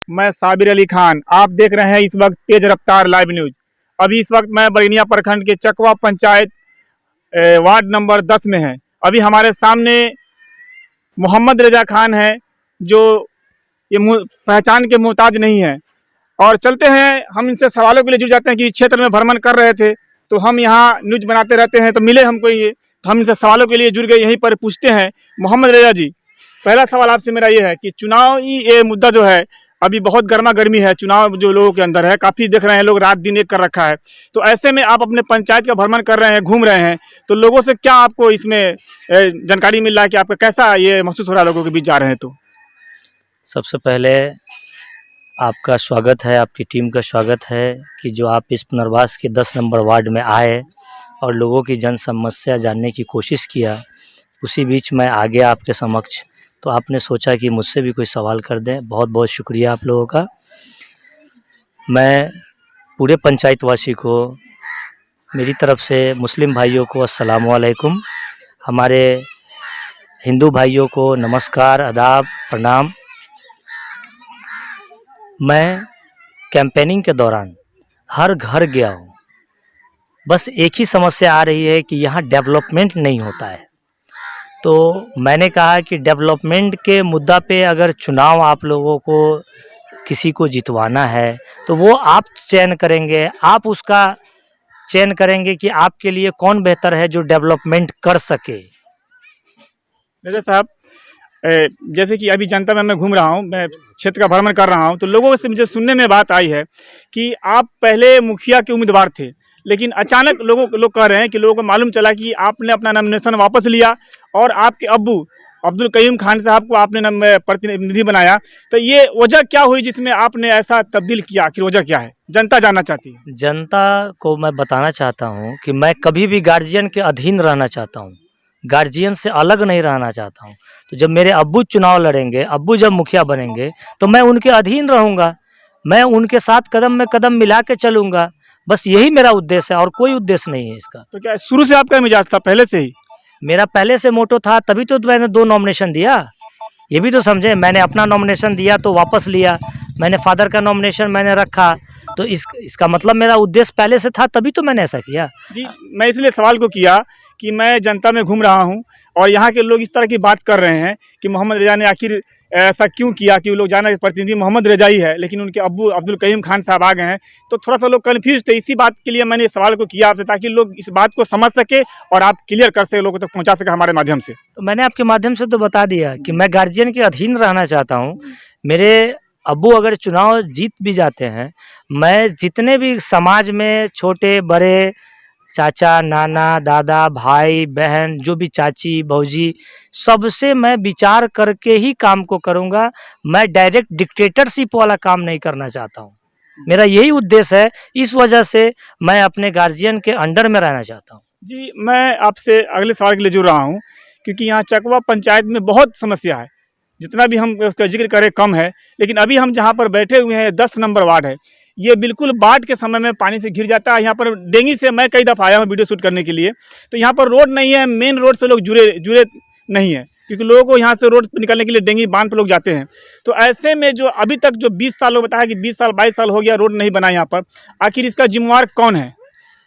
मैं साबिर अली खान। आप देख रहे हैं इस वक्त तेज रफ्तार लाइव न्यूज। अभी इस वक्त मैं बरैनिया प्रखंड के चकवा पंचायत वार्ड नंबर 10 में है। अभी हमारे सामने मोहम्मद रजा खान है, जो ये पहचान के मोहताज नहीं है। और चलते हैं, हम इनसे सवालों के लिए जुड़ जाते हैं कि इस क्षेत्र में भ्रमण कर रहे थे, तो हम यहाँ न्यूज बनाते रहते हैं तो मिले हमको ये, तो हम इनसे सवालों के लिए जुड़ गए। यहीं पर पूछते हैं मोहम्मद रजा जी, पहला सवाल आपसे मेरा ये है कि चुनावी ये मुद्दा जो है अभी बहुत गर्मा गर्मी है, चुनाव जो लोगों के अंदर है, काफ़ी देख रहे हैं लोग रात दिन एक कर रखा है। तो ऐसे में आप अपने पंचायत का भ्रमण कर रहे हैं, घूम रहे हैं, तो लोगों से क्या आपको इसमें जानकारी मिल रहा है कि आपका कैसा ये महसूस हो रहा है लोगों के बीच जा रहे हैं? तो सबसे पहले आपका स्वागत है, आपकी टीम का स्वागत है कि जो आप इस पुनर्वास के 10 नंबर वार्ड में आए और लोगों की जन समस्या जानने की कोशिश किया। उसी बीच मैं आ गया आपके समक्ष, तो आपने सोचा कि मुझसे भी कोई सवाल कर दें। बहुत बहुत शुक्रिया आप लोगों का। मैं पूरे पंचायतवासी को, मेरी तरफ से मुस्लिम भाइयों को अस्सलाम वालेकुम, हमारे हिंदू भाइयों को नमस्कार, आदाब, प्रणाम। मैं कैंपेनिंग के दौरान हर घर गया हूँ, बस एक ही समस्या आ रही है कि यहाँ डेवलपमेंट नहीं होता है। तो मैंने कहा कि डेवलपमेंट के मुद्दा पे अगर चुनाव आप लोगों को किसी को जितवाना है तो वो आप चयन करेंगे, आप उसका चयन करेंगे कि आपके लिए कौन बेहतर है जो डेवलपमेंट कर सके। रजा साहब, जैसे कि अभी जनता में मैं घूम रहा हूँ, मैं क्षेत्र का भ्रमण कर रहा हूँ, तो लोगों से मुझे सुनने में बात आई है कि आप पहले मुखिया के उम्मीदवार थे, लेकिन अचानक लोग कह रहे हैं कि लोगों को मालूम चला कि आपने अपना नॉमिनेशन वापस लिया और आपके अब्बू अब्दुल कयूम खान साहब को आपने प्रतिनिधि बनाया। तो ये वजह क्या हुई जिसमें आपने ऐसा तब्दील किया? आखिर वजह क्या है, जनता जानना चाहती है। जनता को मैं बताना चाहता हूँ कि मैं कभी भी गार्जियन के अधीन रहना चाहता हूँ, गार्जियन से अलग नहीं रहना चाहता हूँ। तो जब मेरे अब्बू चुनाव लड़ेंगे, अब्बू जब मुखिया बनेंगे, तो मैं उनके अधीन रहूँगा, मैं उनके साथ कदम में कदम मिला के चलूँगा। बस यही मेरा उद्देश्य है और कोई उद्देश्य नहीं है इसका। तो क्या शुरू से आपका मिजाज था, पहले से ही? मेरा पहले से मोटो था, तभी तो मैंने 2 नॉमिनेशन दिया। ये भी तो समझे, मैंने अपना नॉमिनेशन दिया तो वापस लिया, मैंने फादर का नॉमिनेशन मैंने रखा, तो इसका मतलब मेरा उद्देश्य पहले से था, तभी तो मैंने ऐसा किया। जी, मैं इसलिए सवाल को किया कि मैं जनता में घूम रहा हूं और यहाँ के लोग इस तरह की बात कर रहे हैं कि मोहम्मद रजा ने आखिर ऐसा क्यों किया, कि वो लोग जाना प्रतिनिधि मोहम्मद रजा ही है, लेकिन उनके अब्बू अब्दुल कयूम खान साहब आ गए हैं, तो थोड़ा सा लोग कन्फ्यूज थे। इसी बात के लिए मैंने सवाल को किया आपसे, ताकि लोग इस बात को समझ सके और आप क्लियर कर सके, लोगों तक पहुँचा सके हमारे माध्यम से। तो मैंने आपके माध्यम से तो बता दिया कि मैं गार्जियन के अधीन रहना चाहता हूँ। मेरे अब्बू अगर चुनाव जीत भी जाते हैं, मैं जितने भी समाज में छोटे बड़े, चाचा, नाना, दादा, भाई, बहन, जो भी चाची, भौजी, सबसे मैं विचार करके ही काम को करूँगा। मैं डायरेक्ट डिक्टेटरशिप वाला काम नहीं करना चाहता हूँ, मेरा यही उद्देश्य है। इस वजह से मैं अपने गार्जियन के अंडर में रहना चाहता हूँ। जी, मैं आपसे अगले सवाल के लिए जुड़ रहा हूँ, क्योंकि यहाँ चकवा पंचायत में बहुत समस्या है, जितना भी हम उसका जिक्र करें कम है। लेकिन अभी हम जहाँ पर बैठे हुए हैं 10 नंबर वार्ड है, ये बिल्कुल बाढ़ के समय में पानी से घिर जाता है। यहाँ पर डेंगी से मैं कई दफ़ा आया हूँ वीडियो शूट करने के लिए, तो यहाँ पर रोड नहीं है, मेन रोड से लोग जुड़े नहीं है, क्योंकि लोगों को यहाँ से रोड पर निकलने के लिए डेंगी बांध पर लोग जाते हैं। तो ऐसे में जो अभी तक जो 20 साल लोग बताया कि 20 साल 22 साल हो गया रोड नहीं बना यहाँ पर, आखिर इसका जिम्मेवार कौन है?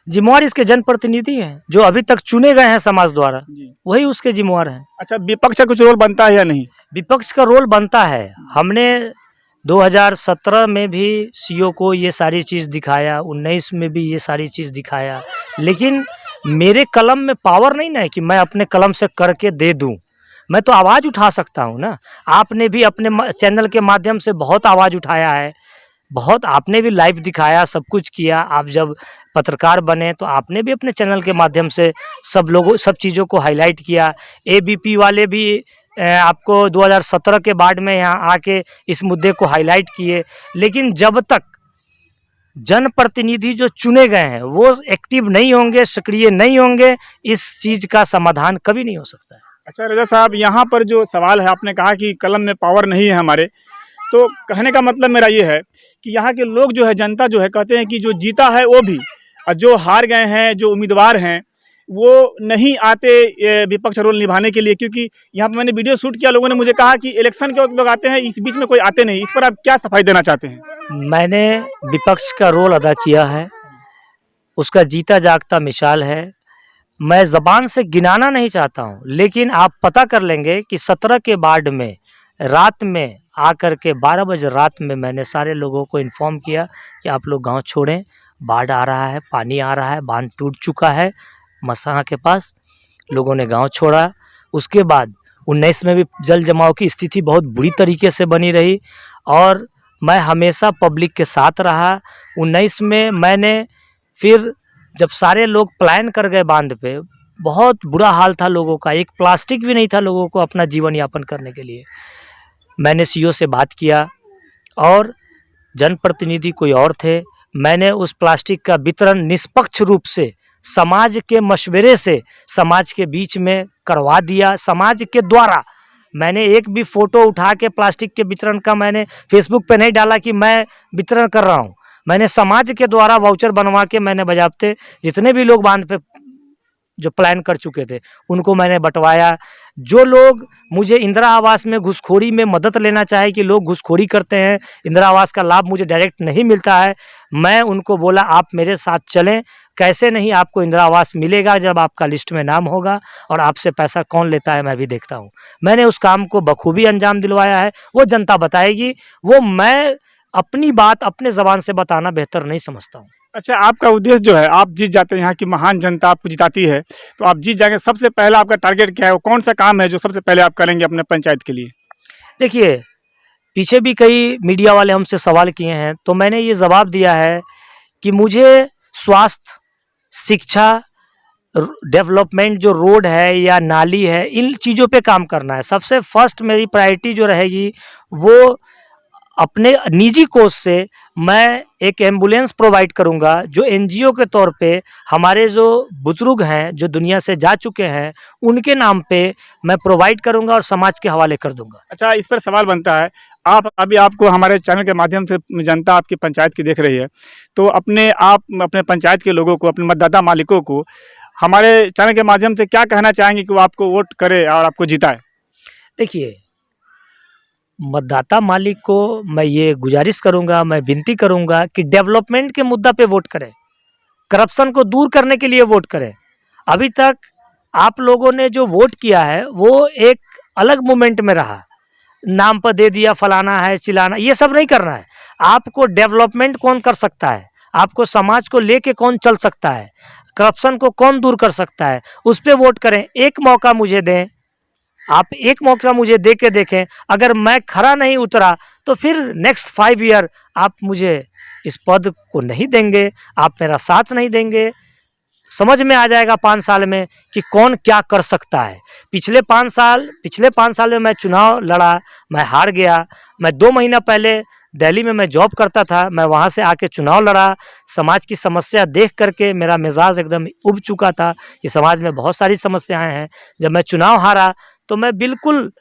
जिम्मेवार इसके जनप्रतिनिधि हैं जो अभी तक चुने गए हैं समाज द्वारा, वही उसके जिम्मेवार हैं। अच्छा, विपक्ष का कुछ रोल बनता है या नहीं? विपक्ष का रोल बनता है। हमने 2017 में भी सीओ को ये सारी चीज़ दिखाया, 19 में भी ये सारी चीज़ दिखाया, लेकिन मेरे कलम में पावर नहीं ना है कि मैं अपने कलम से करके दे दूं। मैं तो आवाज़ उठा सकता हूं ना। आपने भी अपने चैनल के माध्यम से बहुत आवाज़ उठाया है, बहुत आपने भी लाइव दिखाया, सब कुछ किया। आप जब पत्रकार बने तो आपने भी अपने चैनल के माध्यम से सब चीज़ों को हाईलाइट किया। एबीपी वाले भी आपको 2017 के बाद में यहाँ आके इस मुद्दे को हाईलाइट किए, लेकिन जब तक जनप्रतिनिधि जो चुने गए हैं वो एक्टिव नहीं होंगे, सक्रिय नहीं होंगे, इस चीज़ का समाधान कभी नहीं हो सकता है। अच्छा रजा साहब, यहाँ पर जो सवाल है, आपने कहा कि कलम में पावर नहीं है हमारे, तो कहने का मतलब मेरा ये है कि यहाँ के लोग जो है, जनता जो है, कहते हैं कि जो जीता है वो भी, और जो हार गए हैं, जो उम्मीदवार हैं, वो नहीं आते विपक्ष रोल निभाने के लिए, क्योंकि यहाँ पर मैंने वीडियो शूट किया, लोगों ने मुझे कहा कि इलेक्शन के वक्त लोग आते हैं, इस बीच में कोई आते नहीं। इस पर आप क्या सफाई देना चाहते हैं? मैंने विपक्ष का रोल अदा किया है, उसका जीता जागता मिसाल है। मैं ज़बान से गिनाना नहीं चाहता हूँ, लेकिन आप पता कर लेंगे कि 17 के वार्ड में रात में आकर के 12 बजे रात में मैंने सारे लोगों को इन्फॉर्म किया कि आप लोग गांव छोड़ें, बाढ़ आ रहा है, पानी आ रहा है, बांध टूट चुका है मसहा के पास। लोगों ने गांव छोड़ा। उसके बाद 19 में भी जल जमाव की स्थिति बहुत बुरी तरीके से बनी रही और मैं हमेशा पब्लिक के साथ रहा। 19 में मैंने फिर जब सारे लोग प्लान कर गए बांध पे, बहुत बुरा हाल था लोगों का, एक प्लास्टिक भी नहीं था लोगों को अपना जीवन यापन करने के लिए। मैंने सीओ से बात किया और जनप्रतिनिधि कोई और थे। मैंने उस प्लास्टिक का वितरण निष्पक्ष रूप से समाज के मशवरे से समाज के बीच में करवा दिया। समाज के द्वारा मैंने एक भी फोटो उठा के प्लास्टिक के वितरण का मैंने फेसबुक पे नहीं डाला कि मैं वितरण कर रहा हूँ। मैंने समाज के द्वारा वाउचर बनवा के मैंने बजाबते जितने भी लोग बांध पे जो प्लान कर चुके थे उनको मैंने बंटवाया। जो लोग मुझे इंदिरा आवास में घुसखोरी में मदद लेना चाहे कि लोग घुसखोरी करते हैं, इंदिरा आवास का लाभ मुझे डायरेक्ट नहीं मिलता है, मैं उनको बोला आप मेरे साथ चलें। कैसे नहीं, आपको इंदिरा आवास मिलेगा जब आपका लिस्ट में नाम होगा, और आपसे पैसा कौन लेता है मैं भी देखता हूँ। मैंने उस काम को बखूबी अंजाम दिलवाया है, वो जनता बताएगी। वो मैं अपनी बात अपने ज़बान से बताना बेहतर नहीं समझता हूँ। अच्छा, आपका उद्देश्य जो है, आप जीत जाते हैं, यहाँ की महान जनता आपको जिताती है, तो आप जीत जाएंगे, सबसे पहला आपका टारगेट क्या है? वो कौन सा काम है जो सबसे पहले आप करेंगे अपने पंचायत के लिए? देखिए, पीछे भी कई मीडिया वाले हमसे सवाल किए हैं, तो मैंने ये जवाब दिया है कि मुझे स्वास्थ्य, शिक्षा, डेवलपमेंट, जो रोड है या नाली है, इन चीज़ों पे काम करना है। सबसे फर्स्ट मेरी प्रायोरिटी जो रहेगी वो अपने निजी कोष से मैं एक एम्बुलेंस प्रोवाइड करूंगा, जो एनजीओ के तौर पे हमारे जो बुजुर्ग हैं जो दुनिया से जा चुके हैं उनके नाम पे मैं प्रोवाइड करूंगा और समाज के हवाले कर दूंगा। अच्छा, इस पर सवाल बनता है, आप अभी आपको हमारे चैनल के माध्यम से जनता आपकी पंचायत की देख रही है, तो आप अपने पंचायत के लोगों को, अपने मतदाता मालिकों को हमारे चैनल के माध्यम से क्या कहना चाहेंगे कि वो आपको वोट करे और आपको जिताए? देखिए, मतदाता मालिक को मैं ये गुजारिश करूंगा, मैं विनती करूंगा कि डेवलपमेंट के मुद्दा पे वोट करें, करप्शन को दूर करने के लिए वोट करें। अभी तक आप लोगों ने जो वोट किया है वो एक अलग मोमेंट में रहा, नाम पर दे दिया, फलाना है, चिलाना, ये सब नहीं करना है। आपको डेवलपमेंट कौन कर सकता है, आपको समाज को लेके कौन चल सकता है, करप्शन को कौन दूर कर सकता है, उस पर वोट करें। एक मौका मुझे दें, आप एक मौका मुझे दे के देखें। अगर मैं खरा नहीं उतरा तो फिर नेक्स्ट 5 ईयर आप मुझे इस पद को नहीं देंगे, आप मेरा साथ नहीं देंगे। समझ में आ जाएगा 5 साल में कि कौन क्या कर सकता है। पिछले 5 साल में मैं चुनाव लड़ा, मैं हार गया। मैं 2 महीना पहले दिल्ली में मैं जॉब करता था, मैं वहाँ से आके चुनाव लड़ा। समाज की समस्या देख करके मेरा मिजाज एकदम उब चुका था कि समाज में बहुत सारी समस्याएं हैं। जब मैं चुनाव हारा तो मैं बिल्कुल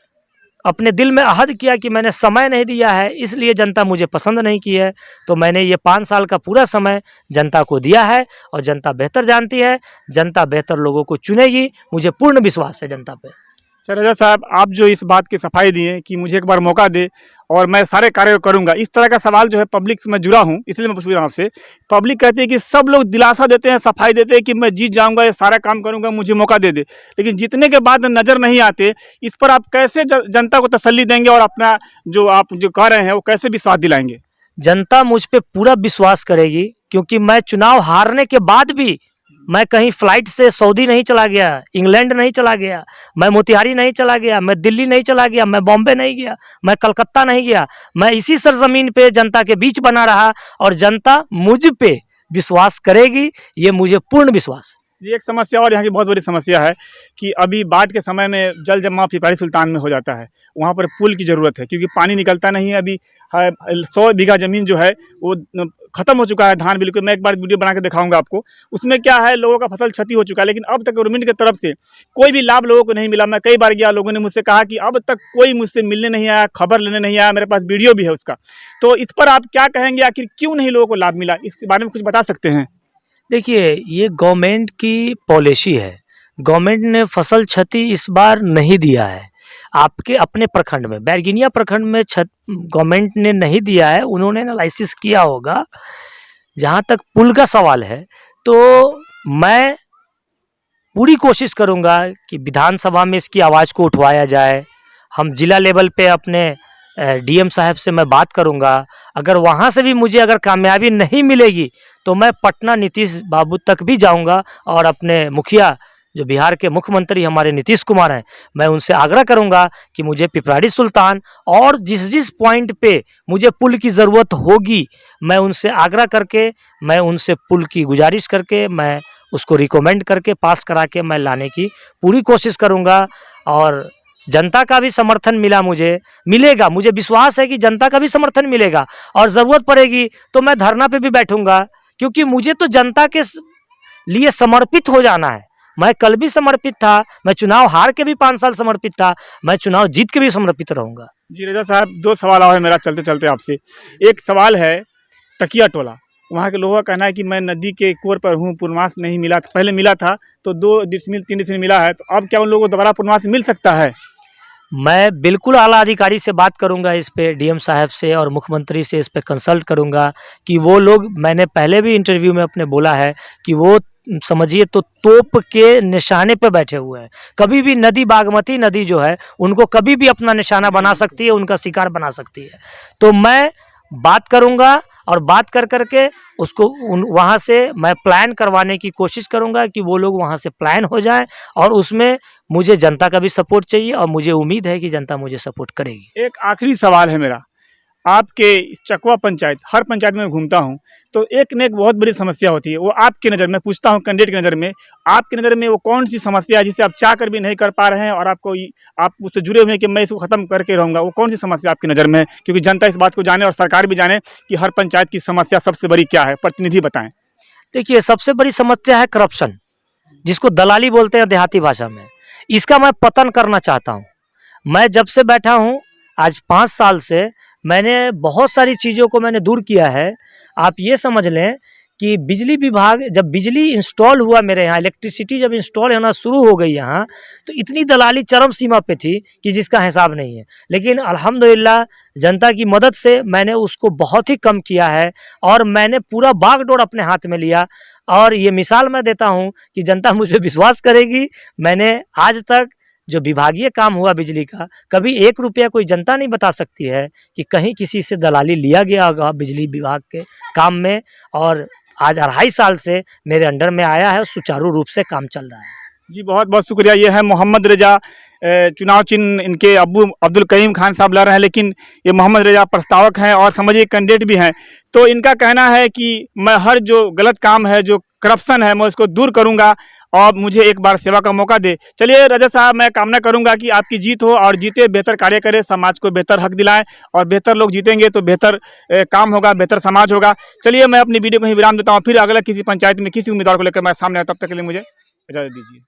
अपने दिल में अहद किया कि मैंने समय नहीं दिया है, इसलिए जनता मुझे पसंद नहीं की है। तो मैंने ये 5 साल का पूरा समय जनता को दिया है और जनता बेहतर जानती है, जनता बेहतर लोगों को चुनेगी, मुझे पूर्ण विश्वास है जनता पे। रजा साहब, आप जो इस बात की सफाई दिए कि मुझे एक बार मौका दे और मैं सारे कार्य करूंगा, इस तरह का सवाल जो है पब्लिक से मैं जुड़ा हूं, इसलिए मैं पूछ रहा हूं आपसे। पब्लिक कहती है कि सब लोग दिलासा देते हैं, सफाई देते हैं कि मैं जीत जाऊंगा, ये सारा काम करूंगा, मुझे मौका दे दे, लेकिन जीतने के बाद नज़र नहीं आते। इस पर आप कैसे जनता को तसल्ली देंगे और अपना जो आप जो कह रहे हैं वो कैसे विश्वास दिलाएंगे? जनता मुझ पर पूरा विश्वास करेगी, क्योंकि मैं चुनाव हारने के बाद भी मैं कहीं फ्लाइट से सऊदी नहीं चला गया, इंग्लैंड नहीं चला गया, मैं मोतिहारी नहीं चला गया, मैं दिल्ली नहीं चला गया, मैं बॉम्बे नहीं गया, मैं कलकत्ता नहीं गया। मैं इसी सरजमीन पे जनता के बीच बना रहा और जनता मुझ पे विश्वास करेगी, ये मुझे पूर्ण विश्वास है। ये एक समस्या और यहाँ की बहुत बड़ी समस्या है कि अभी बाढ़ के समय में जल जमाव पिपराही सुल्तान में हो जाता है, वहाँ पर पुल की ज़रूरत है क्योंकि पानी निकलता नहीं है। अभी 100 बीघा ज़मीन जो है वो ख़त्म हो चुका है, धान बिल्कुल। मैं एक बार वीडियो बना के दिखाऊंगा आपको, उसमें क्या है, लोगों का फसल क्षति हो चुका है, लेकिन अब तक गवर्नमेंट की तरफ से कोई भी लाभ लोगों को नहीं मिला। मैं कई बार गया, लोगों ने मुझसे कहा कि अब तक कोई मुझसे मिलने नहीं आया, खबर लेने नहीं आया, मेरे पास वीडियो भी है उसका। तो इस पर आप क्या कहेंगे, आखिर क्यों नहीं लोगों को लाभ मिला, इसके बारे में कुछ बता सकते हैं? देखिए, ये गवर्नमेंट की पॉलिसी है गवर्नमेंट ने फसल क्षति इस बार नहीं दिया है। आपके अपने प्रखंड में, बैरगनिया प्रखंड में गवर्नमेंट ने नहीं दिया है, उन्होंने एनालिसिस किया होगा। जहाँ तक पुल का सवाल है तो मैं पूरी कोशिश करूँगा कि विधानसभा में इसकी आवाज़ को उठवाया जाए। हम जिला लेवल पे अपने डीएम साहब से मैं बात करूँगा। अगर वहाँ से भी मुझे अगर कामयाबी नहीं मिलेगी तो मैं पटना नीतीश बाबू तक भी जाऊँगा और अपने मुखिया जो बिहार के मुख्यमंत्री हमारे नीतीश कुमार हैं, मैं उनसे आग्रह करूंगा कि मुझे पिपराड़ी सुल्तान और जिस जिस पॉइंट पे मुझे पुल की ज़रूरत होगी, मैं उनसे आग्रह करके, मैं उनसे पुल की गुजारिश करके, मैं उसको रिकमेंड करके पास करा के मैं लाने की पूरी कोशिश करूंगा। और जनता का भी समर्थन मिलेगा, मुझे विश्वास है कि जनता का भी समर्थन मिलेगा। और ज़रूरत पड़ेगी तो मैं धरना पे भी बैठूंगा, क्योंकि मुझे तो जनता के लिए समर्पित हो जाना है। मैं कल भी समर्पित था, मैं चुनाव हार के भी 5 साल समर्पित था, मैं चुनाव जीत के भी समर्पित रहूंगा। जी रजा साहब, 2 सवाल और है मेरा चलते चलते आपसे। एक सवाल है तकिया टोला, वहाँ के लोगों का कहना है कि मैं नदी के कोर पर हूँ, पूर्णवास नहीं मिला, पहले मिला था तो 2 डिसमिल 3 डिसमिल मिला है, तो अब क्या उन लोगों को दोबारा पूर्णवास मिल सकता है? मैं बिल्कुल आला अधिकारी से बात करूंगा इस पे, डीएम साहब से और मुख्यमंत्री से इस पे कंसल्ट करूंगा कि वो लोग, मैंने पहले भी इंटरव्यू में अपने बोला है कि वो समझिए तो तोप के निशाने पे बैठे हुए हैं। कभी भी नदी, बागमती नदी जो है, उनको कभी भी अपना निशाना बना सकती है, उनका शिकार बना सकती है। तो मैं बात करूंगा और बात कर करके उसको वहाँ से मैं प्लान करवाने की कोशिश करूंगा कि वो लोग वहाँ से प्लान हो जाएं। और उसमें मुझे जनता का भी सपोर्ट चाहिए और मुझे उम्मीद है कि जनता मुझे सपोर्ट करेगी। एक आखिरी सवाल है मेरा, आपके चकवा पंचायत, हर पंचायत में घूमता हूँ तो एक न एक बहुत बड़ी समस्या होती है, वो आपकी नज़र में पूछता हूँ, कैंडिडेट की नज़र में, आपकी नज़र में वो कौन सी समस्या है जिसे आप चाह कर भी नहीं कर पा रहे हैं और आप उससे जुड़े हुए हैं कि मैं इसको ख़त्म करके रहूँगा? वो कौन सी समस्या आपकी नज़र में है, क्योंकि जनता इस बात को जाने और सरकार भी जाने कि हर पंचायत की समस्या सबसे बड़ी क्या है? प्रतिनिधि बताएं। देखिए, सबसे बड़ी समस्या है करप्शन, जिसको दलाली बोलते हैं देहाती भाषा में। इसका मैं पतन करना चाहता हूँ। मैं जब से बैठा हूँ आज 5 साल से, मैंने बहुत सारी चीज़ों को मैंने दूर किया है। आप ये समझ लें कि बिजली विभाग, जब बिजली इंस्टॉल हुआ मेरे यहाँ, इलेक्ट्रिसिटी जब इंस्टॉल होना शुरू हो गई यहाँ, तो इतनी दलाली चरम सीमा पे थी कि जिसका हिसाब नहीं है। लेकिन अल्हम्दुलिल्लाह जनता की मदद से मैंने उसको बहुत ही कम किया है और मैंने पूरा बागडोर अपने हाथ में लिया। और ये मिसाल मैं देता हूँ कि जनता मुझ पर विश्वास करेगी। मैंने आज तक जो विभागीय काम हुआ बिजली का, कभी 1 रुपया कोई जनता नहीं बता सकती है कि कहीं किसी से दलाली लिया गया होगा बिजली विभाग के काम में। और आज 2.5 साल से मेरे अंडर में आया है और सुचारू रूप से काम चल रहा है। जी बहुत बहुत शुक्रिया। ये है मोहम्मद रजा, चुनाव चिन्ह इनके अब्बू अब्दुल करीम खान साहब लड़ रहे हैं, लेकिन ये मोहम्मद रजा प्रस्तावक हैं और समझिए कैंडिडेट भी हैं। तो इनका कहना है कि मैं हर जो गलत काम है, जो करप्शन है, मैं उसको दूर करूंगा और मुझे एक बार सेवा का मौका दे। चलिए रजा साहब, मैं कामना करूंगा कि आपकी जीत हो और जीते बेहतर कार्य करें, समाज को बेहतर हक दिलाएं और बेहतर लोग जीतेंगे तो बेहतर काम होगा, बेहतर समाज होगा। चलिए मैं अपनी वीडियो को ही विराम देता हूँ, फिर अगला किसी पंचायत में किसी उम्मीदवार को लेकर मैं सामने आता, तब तक के लिए मुझे इजाज़त दीजिए।